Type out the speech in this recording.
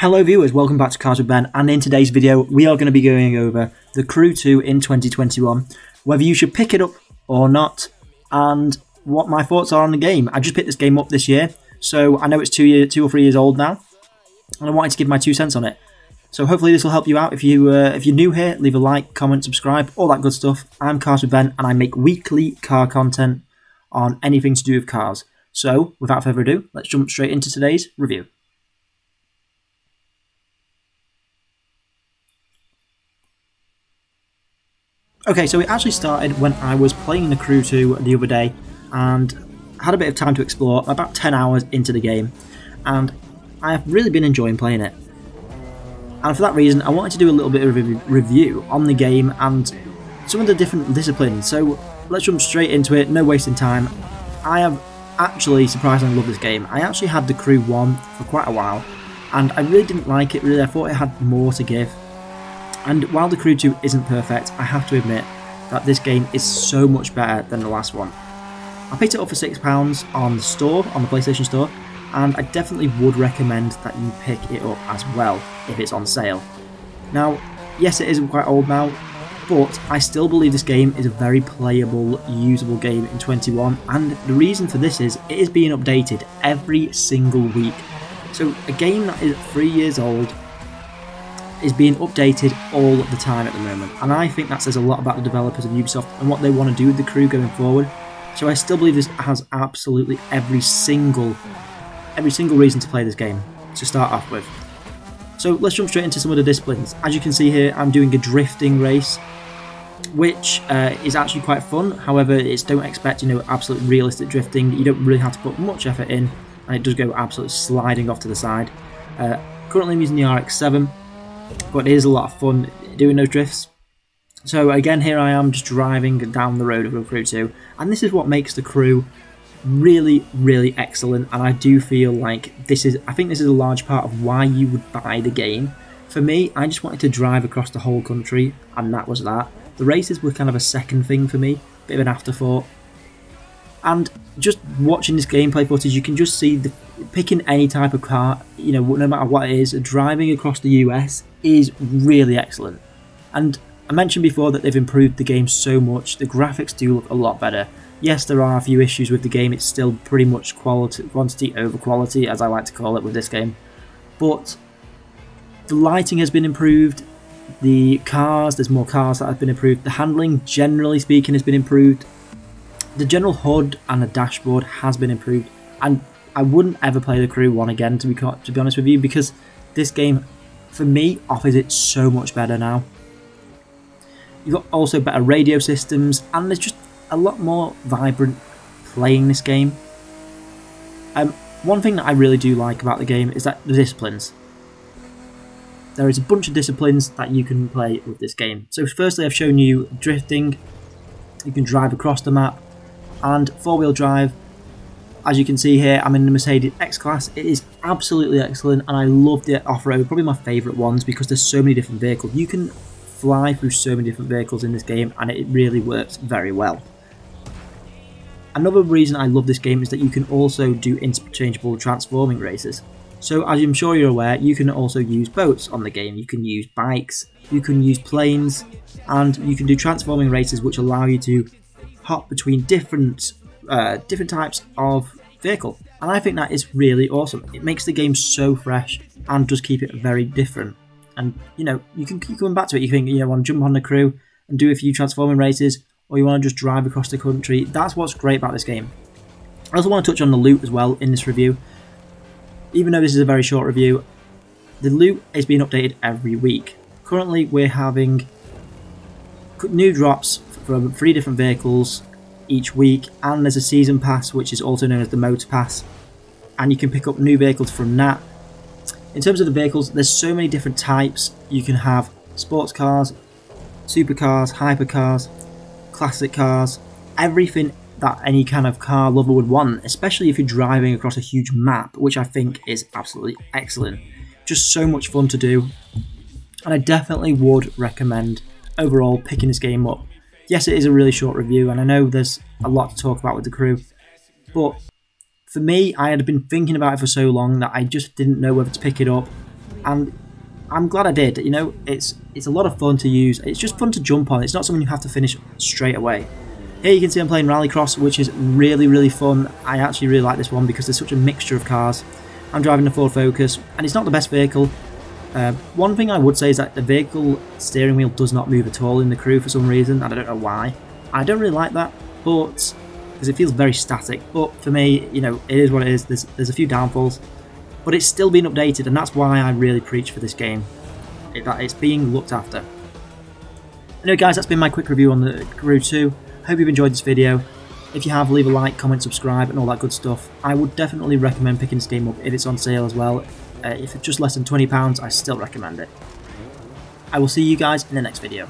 Hello viewers, welcome back to Cars with Ben, and in today's video we are going to be going over The Crew 2 in 2021, whether you should pick it up or not, and what my thoughts are on the game. I just picked this game up this year, so I know it's 2 or 3 years old now, and I wanted to give my 2 cents on it. So hopefully this will help you out. If you're new here, leave a like, comment, subscribe, all that good stuff. I'm Cars with Ben, and I make weekly car content on anything to do with cars. So without further ado, let's jump straight into today's review. Okay, so it actually started when I was playing The Crew 2 the other day and had a bit of time to explore, about 10 hours into the game, and I've really been enjoying playing it. And for that reason, I wanted to do a little bit of a review on the game and some of the different disciplines. So let's jump straight into it, no wasting time. I have actually surprisingly loved this game. I actually had The Crew 1 for quite a while, and I really didn't like it, really. I thought it had more to give. And while The Crew 2 isn't perfect, I have to admit that this game is so much better than the last one. I picked it up for £6 on the store, on the PlayStation Store, and I definitely would recommend that you pick it up as well if it's on sale. Now, yes, it isn't quite old now, but I still believe this game is a very playable, usable game in 21, and the reason for this is it is being updated every single week. So a game that is 3 years old is being updated all the time at the moment, and I think that says a lot about the developers of Ubisoft and what they want to do with The Crew going forward. So I still believe this has absolutely every single reason to play this game to start off with. So let's jump straight into some of the disciplines. As you can see here, I'm doing a drifting race, which is actually quite fun. However, don't expect absolute realistic drifting. You don't really have to put much effort in, and it does go absolutely sliding off to the side. Currently I'm using the RX-7, but it is a lot of fun doing those drifts. So again, here I am just driving down the road of The Crew 2, and this is what makes The Crew really, really excellent, and I do feel like I think this is a large part of why you would buy the game. For me, I just wanted to drive across the whole country, and that was that. The races were kind of a second thing for me, bit of an afterthought. And just watching this gameplay footage, you can just see picking any type of car, no matter what it is, driving across the US is really excellent. And I mentioned before that they've improved the game so much. The graphics do look a lot better. Yes, there are a few issues with the game. It's still pretty much quantity over quality, as I like to call it with this game. But the lighting has been improved. There's more cars that have been improved. The handling, generally speaking, has been improved. The general HUD and the dashboard has been improved, and I wouldn't ever play The Crew 1 again, to be honest with you, because this game, for me, offers it so much better now. You've got also better radio systems, and there's just a lot more vibrant playing this game. One thing that I really do like about the game is that the disciplines. There is a bunch of disciplines that you can play with this game. So firstly, I've shown you drifting. You can drive across the map. And four-wheel drive, as you can see here, I'm in the Mercedes X-Class. It is absolutely excellent, and I love the off-road, probably my favourite ones, because there's so many different vehicles. You can fly through so many different vehicles in this game, and it really works very well. Another reason I love this game is that you can also do interchangeable transforming races. So as I'm sure you're aware, you can also use boats on the game. You can use bikes, you can use planes, and you can do transforming races which allow you to hop between different types of vehicle, and I think that is really awesome. It makes the game so fresh and does keep it very different. And you can keep coming back to it. You think want to jump on The Crew and do a few transforming races, or you want to just drive across the country. That's what's great about this game. I also want to touch on the loot as well in this review. Even though this is a very short review, the loot is being updated every week. Currently we're having new drops from 3 different vehicles each week, and there's a season pass which is also known as the motor pass, and you can pick up new vehicles from that. In terms of the vehicles, there's so many different types. You can have sports cars, supercars, hypercars, classic cars, everything that any kind of car lover would want, especially if you're driving across a huge map, which I think is absolutely excellent. Just so much fun to do, and I definitely would recommend overall picking this game up. Yes, it is a really short review, and I know there's a lot to talk about with The Crew, but for me, I had been thinking about it for so long that I just didn't know whether to pick it up. and I'm glad I did. You know, it's a lot of fun to use. It's just fun to jump on. It's not something you have to finish straight away. Here you can see I'm playing Rallycross, which is really fun. I actually really like this one because there's such a mixture of cars. I'm driving the Ford Focus, and it's not the best vehicle. One thing I would say is that the vehicle steering wheel does not move at all in the Crew for some reason, and I don't know why. I don't really like that, but because it feels very static. But for me, you know, it is what it is. There's a few downfalls, but it's still been updated, and that's why I really preach for this game. That it's being looked after. Anyway, guys, that's been my quick review on the Crew 2. Hope you've enjoyed this video. If you have, leave a like, comment, subscribe, and all that good stuff. I would definitely recommend picking this game up if it's on sale as well. If it's just less than £20, I still recommend it. I will see you guys in the next video.